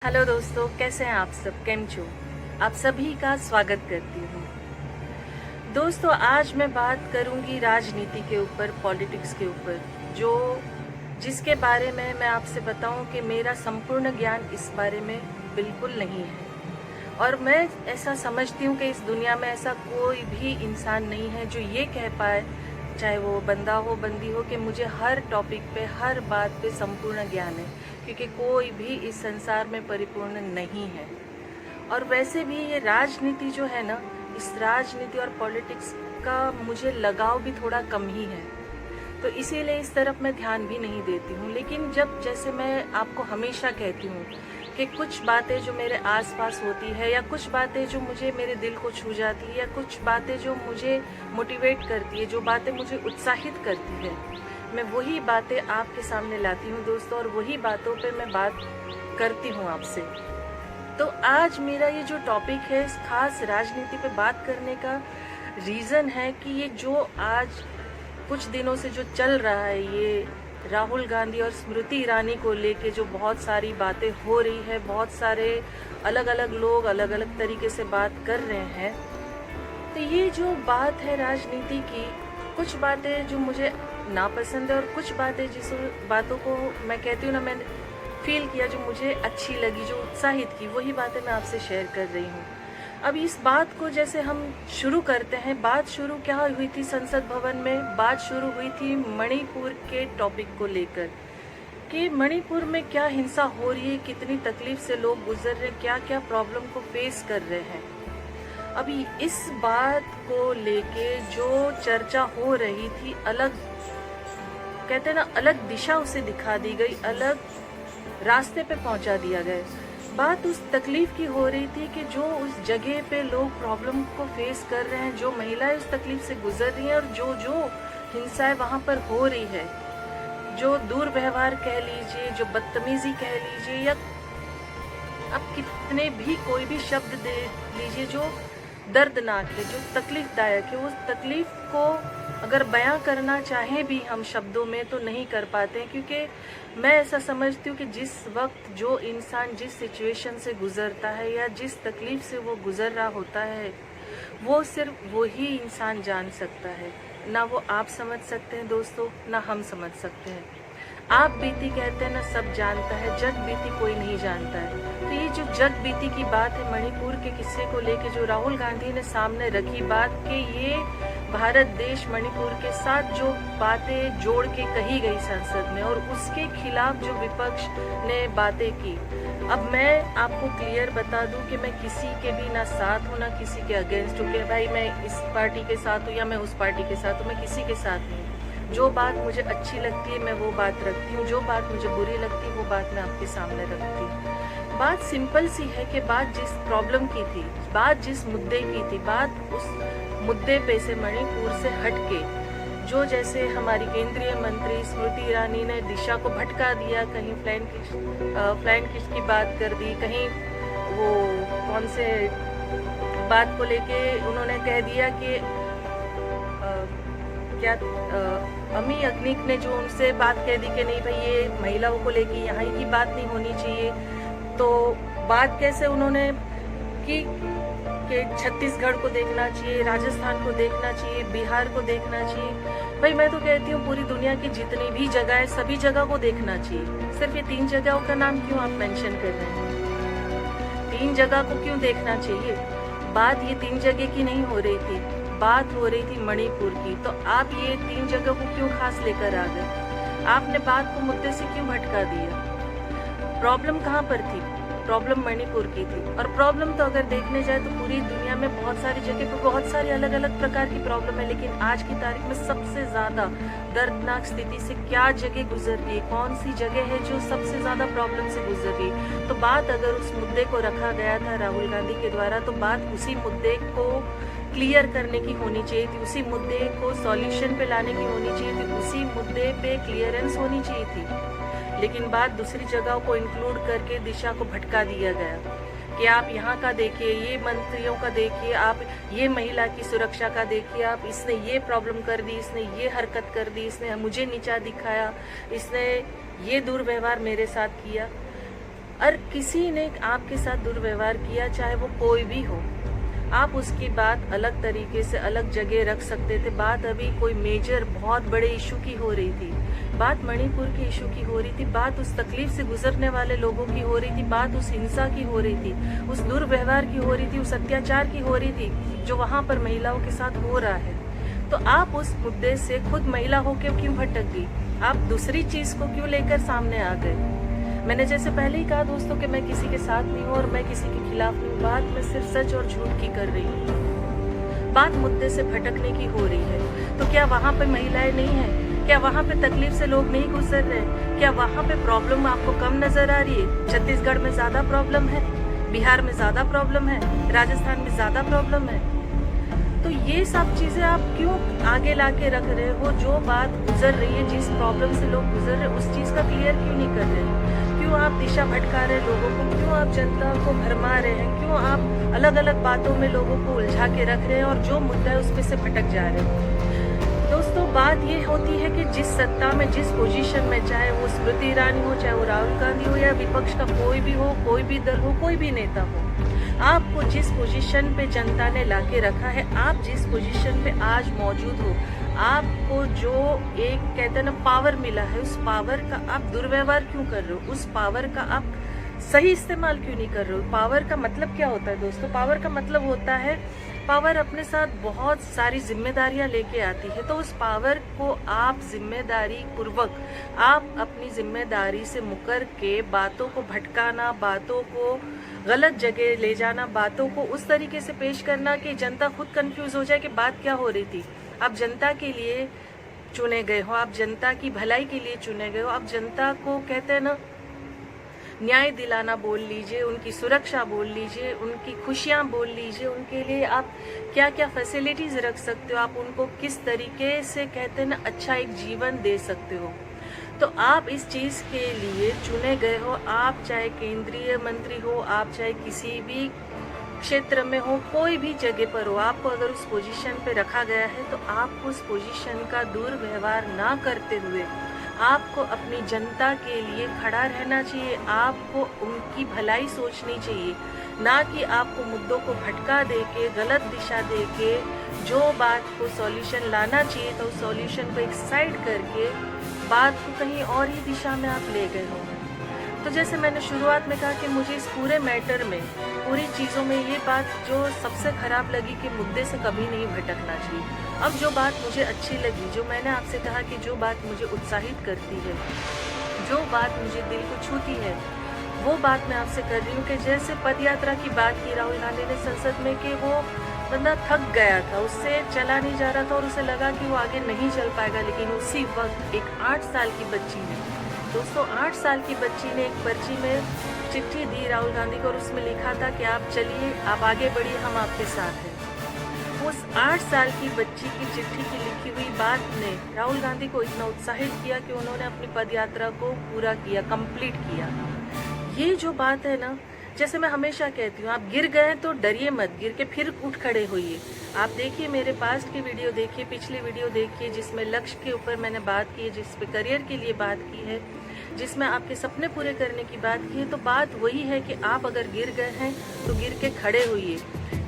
Hello दोस्तों, कैसे हैं आप सब? केम छो? आप सभी का स्वागत करती हूँ। दोस्तों, आज मैं बात करूँगी राजनीति के ऊपर, पॉलिटिक्स के ऊपर, जिसके बारे में मैं आपसे बताऊँ कि मेरा संपूर्ण ज्ञान इस बारे में बिल्कुल नहीं है। और मैं ऐसा समझती हूँ कि इस दुनिया में ऐसा कोई भी इंसान नहीं है जो ये कह पाए, चाहे वो बंदा हो बंदी हो, कि मुझे हर टॉपिक पे, हर बात पे संपूर्ण ज्ञान है, क्योंकि कोई भी इस संसार में परिपूर्ण नहीं है। और वैसे भी ये राजनीति जो है ना, इस राजनीति और पॉलिटिक्स का मुझे लगाव भी थोड़ा कम ही है, तो इसीलिए इस तरफ मैं ध्यान भी नहीं देती हूँ। लेकिन जब, जैसे मैं आपको हमेशा कहती हूँ कि कुछ बातें जो मेरे आसपास होती है, या कुछ बातें जो मुझे मेरे दिल को छू जाती है, या कुछ बातें जो मुझे मोटिवेट करती है, जो बातें मुझे उत्साहित करती है, मैं वही बातें आपके सामने लाती हूँ दोस्तों, और वही बातों पे मैं बात करती हूँ आपसे। तो आज मेरा ये जो टॉपिक है, इस खास राजनीति पे बात करने का रीज़न है कि ये जो आज कुछ दिनों से जो चल रहा है, ये राहुल गांधी और स्मृति ईरानी को लेके जो बहुत सारी बातें हो रही है, बहुत सारे अलग अलग लोग अलग अलग तरीके से बात कर रहे हैं। तो ये जो बात है राजनीति की, कुछ बातें जो मुझे नापसंद है, और कुछ बातें जिस बातों को मैं कहती हूँ ना, मैंने फील किया, जो मुझे अच्छी लगी, जो उत्साहित की, वही बातें मैं आपसे शेयर कर रही हूँ। अब इस बात को जैसे हम शुरू करते हैं, बात शुरू क्या हुई थी संसद भवन में? बात शुरू हुई थी मणिपुर के टॉपिक को लेकर, कि मणिपुर में क्या हिंसा हो रही है, कितनी तकलीफ से लोग गुजर रहे हैं, क्या क्या प्रॉब्लम को फेस कर रहे हैं। अभी इस बात को लेके जो चर्चा हो रही थी, अलग कहते हैं ना, अलग दिशा उसे दिखा दी गई, अलग रास्ते पे पहुंचा दिया गया। बात उस तकलीफ की हो रही थी कि जो उस जगह पे लोग प्रॉब्लम को फेस कर रहे हैं, जो महिलाएं उस तकलीफ से गुजर रही हैं, और जो जो हिंसाएं वहां पर हो रही है, जो दुर्व्यवहार कह लीजिए, जो बदतमीजी कह लीजिए, या अब कितने भी कोई भी शब्द दे लीजिए, जो दर्दनाक है, जो तकलीफदायक है, उस तकलीफ को अगर बयां करना चाहें भी हम शब्दों में, तो नहीं कर पाते हैं। क्योंकि मैं ऐसा समझती हूँ कि जिस वक्त जो इंसान जिस सिचुएशन से गुजरता है, या जिस तकलीफ से वो गुजर रहा होता है, वो सिर्फ वही इंसान जान सकता है। ना वो आप समझ सकते हैं दोस्तों, ना हम समझ सकते हैं। आप बीती कहते हैं ना, सब जानता है, जग बीती कोई नहीं जानता है। तो ये जो जग बीती की बात है, मणिपुर के किस्से को लेके जो राहुल गांधी ने सामने रखी बात, कि ये भारत देश मणिपुर के साथ जो बातें जोड़ के कही गई संसद में, और उसके खिलाफ जो विपक्ष ने बातें की। अब मैं आपको क्लियर बता दूं कि मैं किसी के भी ना साथ हूँ, ना किसी के अगेंस्ट हूँ, कि भाई मैं इस पार्टी के साथ हूँ या मैं उस पार्टी के साथ हूँ, मैं किसी के साथ नहीं। जो बात मुझे अच्छी लगती है, मैं वो बात रखती हूँ, जो बात मुझे बुरी लगती है, वो बात मैं आपके सामने रखती हूँ। बात सिंपल सी है कि बात जिस प्रॉब्लम की थी, बात जिस मुद्दे की थी, बात उस मुद्दे पे से, मणिपुर से हटके, जो जैसे हमारी केंद्रीय मंत्री स्मृति ईरानी ने दिशा को भटका दिया, कहीं फ्लाइंग किस की बात कर दी, कहीं वो कौन से बात को लेके उन्होंने कह दिया कि अमी याज्ञनिक ने जो उनसे बात कह दी कि नहीं भाई, ये महिलाओं को लेके यहाँ की बात नहीं होनी चाहिए। तो बात कैसे उन्होंने की कि छत्तीसगढ़ को देखना चाहिए, राजस्थान को देखना चाहिए, बिहार को देखना चाहिए। भाई मैं तो कहती हूँ पूरी दुनिया की जितनी भी जगह है, सभी जगह को देखना चाहिए। सिर्फ ये 3 जगहों का नाम क्यों आप मेंशन कर रहे हैं? 3 जगह को क्यों देखना चाहिए? बात ये 3 जगह की नहीं हो रही थी, बात हो रही थी मणिपुर की। तो आप ये 3 जगह को क्यों खास लेकर आ गए? आपने बात को मुद्दे से क्यों भटका दिया? प्रॉब्लम कहाँ पर थी? प्रॉब्लम मणिपुर की थी। और प्रॉब्लम तो अगर देखने जाए तो पूरी दुनिया में बहुत सारी जगह पर बहुत सारी अलग अलग प्रकार की प्रॉब्लम है, लेकिन आज की तारीख में सबसे ज़्यादा दर्दनाक स्थिति से क्या जगह गुजर रही है, कौन सी जगह है जो सबसे ज़्यादा प्रॉब्लम से गुजर रही है? तो बात अगर उस मुद्दे को रखा गया था राहुल गांधी के द्वारा, तो बात उसी मुद्दे को क्लियर करने की होनी चाहिए थी, उसी मुद्दे को सॉल्यूशन पे लाने की होनी चाहिए थी, उसी मुद्दे पे क्लियरेंस होनी चाहिए थी। लेकिन बात दूसरी जगहों को इंक्लूड करके दिशा को भटका दिया गया कि आप यहाँ का देखिए, ये मंत्रियों का देखिए, आप ये महिला की सुरक्षा का देखिए, आप इसने ये प्रॉब्लम कर दी, इसने ये हरकत कर दी, इसने मुझे नीचा दिखाया, इसने ये दुर्व्यवहार मेरे साथ किया। और किसी ने आपके साथ दुर्व्यवहार किया, चाहे वो कोई भी हो, आप उसकी बात अलग तरीके से अलग जगह रख सकते थे। बात अभी कोई मेजर बहुत बड़े इशू की हो रही थी, बात मणिपुर की इशू की हो रही थी, बात उस तकलीफ से गुजरने वाले लोगों की हो रही थी, बात उस हिंसा की हो रही थी, उस दुर्व्यवहार की हो रही थी, उस अत्याचार की हो रही थी जो वहाँ पर महिलाओं के साथ हो रहा है। तो आप उस मुद्दे से खुद महिला होकर क्यों भटक गई? आप दूसरी चीज को क्यों लेकर सामने आ गए? मैंने जैसे पहले ही कहा दोस्तों कि मैं किसी के साथ नहीं हूँ और मैं किसी के खिलाफ नहीं हूँ। बात मैं सिर्फ सच और झूठ की कर रही हूँ। बात मुद्दे से भटकने की हो रही है। तो क्या वहाँ पे महिलाएं नहीं है? क्या वहाँ पे तकलीफ से लोग नहीं गुजर रहे? क्या वहाँ पे प्रॉब्लम आपको कम नजर आ रही है? छत्तीसगढ़ में ज्यादा प्रॉब्लम है, बिहार में ज्यादा प्रॉब्लम है, राजस्थान में ज्यादा प्रॉब्लम है। तो ये सब चीजें आप क्यों आगे लाके रख रहे हो? जो बात गुजर रही है, जिस प्रॉब्लम से लोग गुजर रहे हैं, उस चीज का क्लियर क्यों नहीं कर रहे? क्यों आप दिशा भटका रहे लोगों को? क्यों आप जनता को भरमा रहे हैं? क्यों आप अलग अलग बातों में लोगों को उलझा के रख रहे हैं और जो मुद्दा है उस पे से भटक जा रहे हैं? दोस्तों, बात ये होती है कि जिस सत्ता में, जिस पोजीशन में, चाहे वो स्मृति ईरानी हो, चाहे वो राहुल गांधी हो, या विपक्ष का कोई भी हो, कोई भी दल हो, कोई भी नेता हो, आपको जिस पोजीशन पे जनता ने लाके रखा है, आप जिस पोजीशन पे आज मौजूद हो, आपको जो एक कहते हैं ना पावर मिला है, उस पावर का आप दुर्व्यवहार क्यों कर रहे हो? उस पावर का आप सही इस्तेमाल क्यों नहीं कर रहे हो? पावर का मतलब क्या होता है दोस्तों? पावर का मतलब होता है, पावर अपने साथ बहुत सारी जिम्मेदारियां लेके आती है। तो उस पावर को आप जिम्मेदारी पूर्वक, आप अपनी जिम्मेदारी से मुकर के बातों को भटकाना, बातों को गलत जगह ले जाना, बातों को उस तरीके से पेश करना कि जनता खुद कंफ्यूज हो जाए कि बात क्या हो रही थी। आप जनता के लिए चुने गए हो, आप जनता की भलाई के लिए चुने गए हो, आप जनता को कहते हैं ना न्याय दिलाना बोल लीजिए, उनकी सुरक्षा बोल लीजिए, उनकी खुशियां बोल लीजिए, उनके लिए आप क्या क्या फैसिलिटीज रख सकते हो, आप उनको किस तरीके से कहते हैं ना अच्छा एक जीवन दे सकते हो। तो आप इस चीज के लिए चुने गए हो। आप चाहे केंद्रीय मंत्री हो, आप चाहे किसी भी क्षेत्र में हो, कोई भी जगह पर हो, आपको अगर उस पोजीशन पे रखा गया है तो आपको उस पोजीशन का दुर्व्यवहार ना करते हुए आपको अपनी जनता के लिए खड़ा रहना चाहिए। आपको उनकी भलाई सोचनी चाहिए, ना कि आपको मुद्दों को भटका देके, गलत दिशा देके, जो बात को सॉल्यूशन लाना चाहिए तो उस सॉल्यूशन को एक साइड करके बात को कहीं और ही दिशा में आप ले गए हो। तो जैसे मैंने शुरुआत में कहा कि मुझे इस पूरे मैटर में, पूरी चीज़ों में ये बात जो सबसे खराब लगी कि मुद्दे से कभी नहीं भटकना चाहिए। अब जो बात मुझे अच्छी लगी, जो मैंने आपसे कहा कि जो बात मुझे उत्साहित करती है, जो बात मुझे दिल को छूती है, वो बात मैं आपसे कर रही हूँ कि जैसे पद यात्रा की बात की राहुल गांधी ने संसद में कि वो बंदा थक गया था, उससे चला नहीं जा रहा था और उसे लगा कि वो आगे नहीं चल पाएगा, लेकिन उसी वक्त एक 8 साल की बच्ची ने, दोस्तों 8 साल की बच्ची ने एक पर्ची में चिट्ठी दी राहुल गांधी को और उसमें लिखा था कि आप चलिए, आप आगे बढ़िए, हम आपके साथ हैं। उस 8 साल की बच्ची की चिट्ठी की लिखी हुई बात ने राहुल गांधी को इतना उत्साहित किया कि उन्होंने अपनी पदयात्रा को पूरा किया, कंप्लीट किया। ये जो बात है ना, जैसे मैं हमेशा कहती हूँ, आप गिर गए तो डरिए मत, गिर के फिर उठ खड़े होइए। आप देखिए मेरे पास्ट की वीडियो देखिए, पिछली वीडियो देखिए जिसमें लक्ष्य के ऊपर मैंने बात की है, जिस पे करियर के लिए बात की है, जिसमें आपके सपने पूरे करने की बात की है। तो बात वही है कि आप अगर गिर गए हैं तो गिर के खड़े होइए।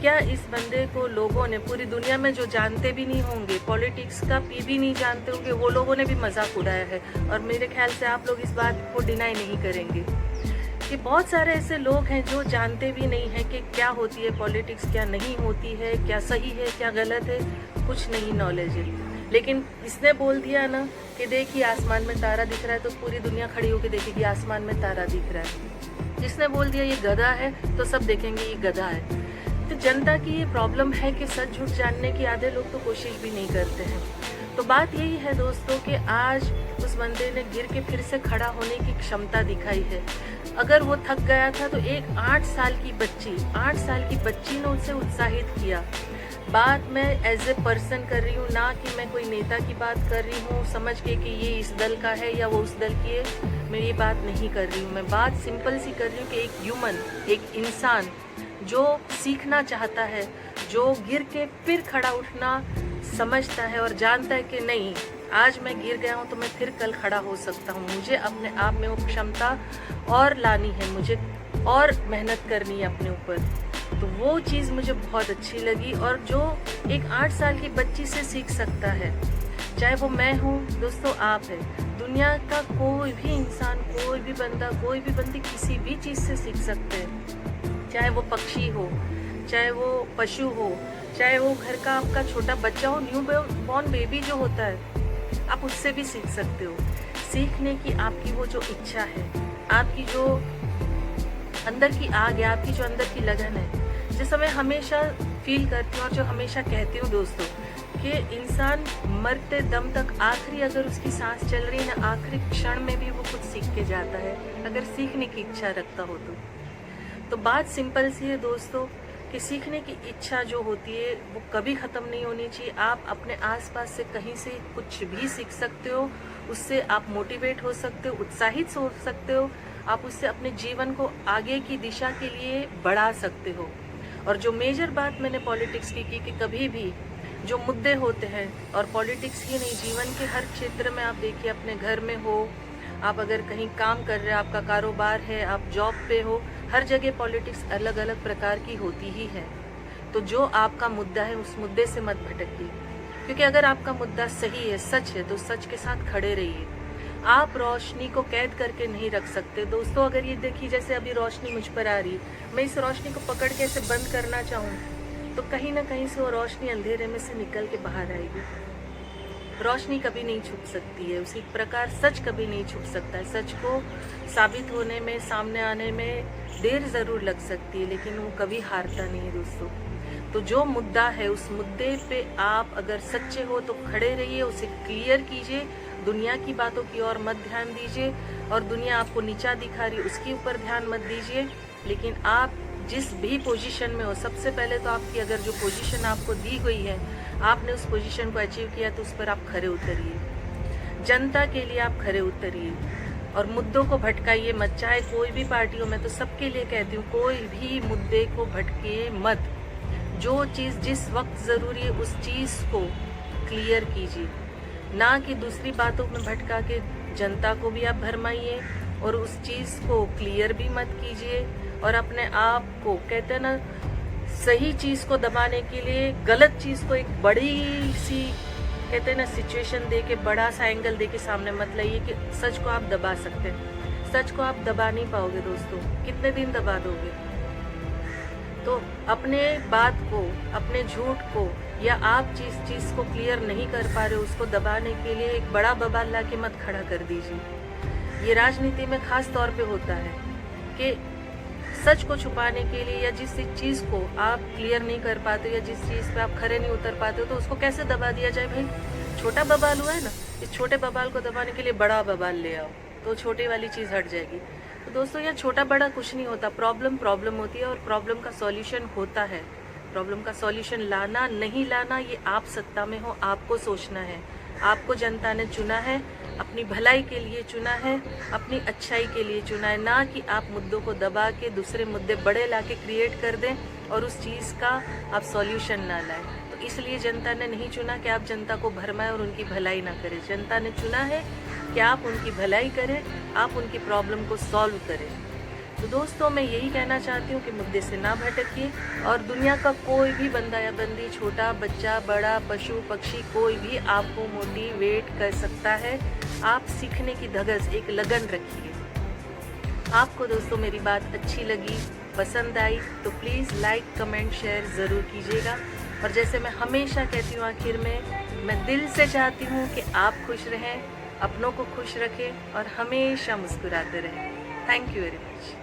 क्या इस बंदे को लोगों ने, पूरी दुनिया में जो जानते भी नहीं होंगे, पॉलिटिक्स का पी भी नहीं जानते होंगे, वो लोगों ने भी मजाक उड़ाया है। और मेरे ख्याल से आप लोग इस बात को डिनाई नहीं करेंगे कि बहुत सारे ऐसे लोग हैं जो जानते भी नहीं है कि क्या होती है पॉलिटिक्स, क्या नहीं होती है, क्या सही है, क्या गलत है, कुछ नहीं नॉलेज है। लेकिन इसने बोल दिया ना कि देखिए आसमान में तारा दिख रहा है, तो पूरी दुनिया खड़ी होकर देखेगी आसमान में तारा दिख रहा है। जिसने बोल दिया ये गधा है, तो सब देखेंगे ये गधा है। तो जनता की ये प्रॉब्लम है कि सच झूठ जानने की आधे लोग तो कोशिश भी नहीं करते हैं। तो बात यही है दोस्तों कि आज उस बंदे ने गिर के फिर से खड़ा होने की क्षमता दिखाई है। अगर वो थक गया था तो एक 8 साल की बच्ची ने उसे उत्साहित किया। बात मैं एज ए पर्सन कर रही हूँ, ना कि मैं कोई नेता की बात कर रही हूँ समझ के कि ये इस दल का है या वो उस दल की है। मैं ये बात नहीं कर रही हूँ, मैं बात सिंपल सी कर रही हूँ कि एक ह्यूमन, एक इंसान जो सीखना चाहता है, जो गिर के फिर खड़ा उठना समझता है और जानता है कि नहीं, आज मैं गिर गया हूँ तो मैं फिर कल खड़ा हो सकता हूँ। मुझे अपने आप में वो क्षमता और लानी है, मुझे और मेहनत करनी है अपने ऊपर। तो वो चीज़ मुझे बहुत अच्छी लगी, और जो एक 8 साल की बच्ची से सीख सकता है, चाहे वो मैं हूँ दोस्तों, आप है, दुनिया का कोई भी इंसान, कोई भी बंदा, कोई भी बंदी किसी भी चीज़ से सीख सकते हैं। चाहे वो पक्षी हो, चाहे वो पशु हो, चाहे वो घर का आपका छोटा बच्चा हो, न्यू बॉर्न बेबी जो होता है, आप उससे भी सीख सकते हो। सीखने की आपकी वो जो इच्छा है, आपकी जो अंदर की आग है, आपकी जो अंदर की लगन है, जैसा मैं हमेशा फील करती हूँ और जो हमेशा कहती हूँ दोस्तों, कि इंसान मरते दम तक, आखिरी अगर उसकी सांस चल रही है ना, आखिरी क्षण में भी वो कुछ सीख के जाता है, अगर सीखने की इच्छा रखता हो तो बात सिंपल सी है दोस्तों, कि सीखने की इच्छा जो होती है वो कभी ख़त्म नहीं होनी चाहिए। आप अपने आसपास से कहीं से कुछ भी सीख सकते हो, उससे आप मोटिवेट हो सकते हो, उत्साहित हो सकते हो, आप उससे अपने जीवन को आगे की दिशा के लिए बढ़ा सकते हो। और जो मेजर बात मैंने पॉलिटिक्स की कि कभी भी जो मुद्दे होते हैं, और पॉलिटिक्स ही नहीं, जीवन के हर क्षेत्र में आप देखिए, अपने घर में हो, आप अगर कहीं काम कर रहे हैं, आपका कारोबार है, आप जॉब पे हो, हर जगह पॉलिटिक्स अलग अलग प्रकार की होती ही है। तो जो आपका मुद्दा है उस मुद्दे से मत भटकिए, क्योंकि अगर आपका मुद्दा सही है, सच है, तो सच के साथ खड़े रहिए। आप रोशनी को कैद करके नहीं रख सकते दोस्तों। अगर ये देखिए, जैसे अभी रोशनी मुझ पर आ रही, मैं इस रोशनी को पकड़ के ऐसे बंद करना चाहूँ तो कहीं ना कहीं से वो रोशनी अंधेरे में से निकल के बाहर आएगी। रोशनी कभी नहीं छुप सकती है, उसी प्रकार सच कभी नहीं छुप सकता है। सच को साबित होने में, सामने आने में देर ज़रूर लग सकती है, लेकिन वो कभी हारता नहीं है दोस्तों। तो जो मुद्दा है, उस मुद्दे पे आप अगर सच्चे हो तो खड़े रहिए, उसे क्लियर कीजिए, दुनिया की बातों की ओर मत ध्यान दीजिए, और दुनिया आपको नीचा दिखा रही है उसके ऊपर ध्यान मत दीजिए। लेकिन आप जिस भी पोजीशन में हो, सबसे पहले तो आपकी अगर जो पोजीशन आपको दी गई है, आपने उस पोजीशन को अचीव किया, तो उस पर आप खरे उतरिए, जनता के लिए आप खरे उतरिए, और मुद्दों को भटकाइए मत। चाहे कोई भी पार्टी हो, मैं तो सबके लिए कहती हूँ, कोई भी मुद्दे को भटकिए मत। जो चीज़ जिस वक्त ज़रूरी है उस चीज़ को क्लियर कीजिए, ना कि दूसरी बातों में भटका के जनता को भी आप भरमाइए, और उस चीज़ को क्लियर भी मत कीजिए। और अपने आप को, कहते हैं ना, सही चीज़ को दबाने के लिए गलत चीज़ को एक बड़ी सी, कहते हैं ना, सिचुएशन दे के, बड़ा सा एंगल दे के सामने मत लाइए कि सच को आप दबा सकते हैं। सच को आप दबा नहीं पाओगे दोस्तों, कितने दिन दबा दोगे। तो अपने बात को, अपने झूठ को, या आप जिस चीज़ को क्लियर नहीं कर पा रहे हो उसको दबाने के लिए एक बड़ा बवाल ला के मत खड़ा कर दीजिए। ये राजनीति में खास तौर पे होता है कि सच को छुपाने के लिए, या जिस चीज़ को आप क्लियर नहीं कर पाते, या जिस चीज़ पे आप खरे नहीं उतर पाते हो, तो उसको कैसे दबा दिया जाए। भाई छोटा बवाल हुआ है ना, इस छोटे बवाल को दबाने के लिए बड़ा बवाल ले आओ, तो छोटी वाली चीज़ हट जाएगी। तो दोस्तों, यहाँ छोटा बड़ा कुछ नहीं होता, प्रॉब्लम होती है, और प्रॉब्लम का सॉल्यूशन होता है। प्रॉब्लम का सॉल्यूशन लाना नहीं लाना, ये आप सत्ता में हो, आपको सोचना है। आपको जनता ने चुना है, अपनी भलाई के लिए चुना है, अपनी अच्छाई के लिए चुना है, ना कि आप मुद्दों को दबा के दूसरे मुद्दे बड़े लाके क्रिएट कर दें और उस चीज़ का आप सॉल्यूशन ना लाएं। तो इसलिए जनता ने नहीं चुना कि आप जनता को भरमाएं और उनकी भलाई ना करें। जनता ने चुना है कि आप उनकी भलाई करें, आप उनकी प्रॉब्लम को सॉल्व करें। तो दोस्तों, मैं यही कहना चाहती हूँ कि मुद्दे से ना भटकिए, और दुनिया का कोई भी बंदा या बंदी, छोटा बच्चा, बड़ा, पशु पक्षी, कोई भी आपको मोटिवेट कर सकता है। आप सीखने की धगस, एक लगन रखिए। आपको दोस्तों मेरी बात अच्छी लगी, पसंद आई, तो प्लीज़ लाइक, कमेंट, शेयर ज़रूर कीजिएगा। और जैसे मैं हमेशा कहती हूँ आखिर में, मैं दिल से चाहती हूँ कि आप खुश रहें, अपनों को खुश रखें और हमेशा मुस्कुराते रहें। Thank you very much.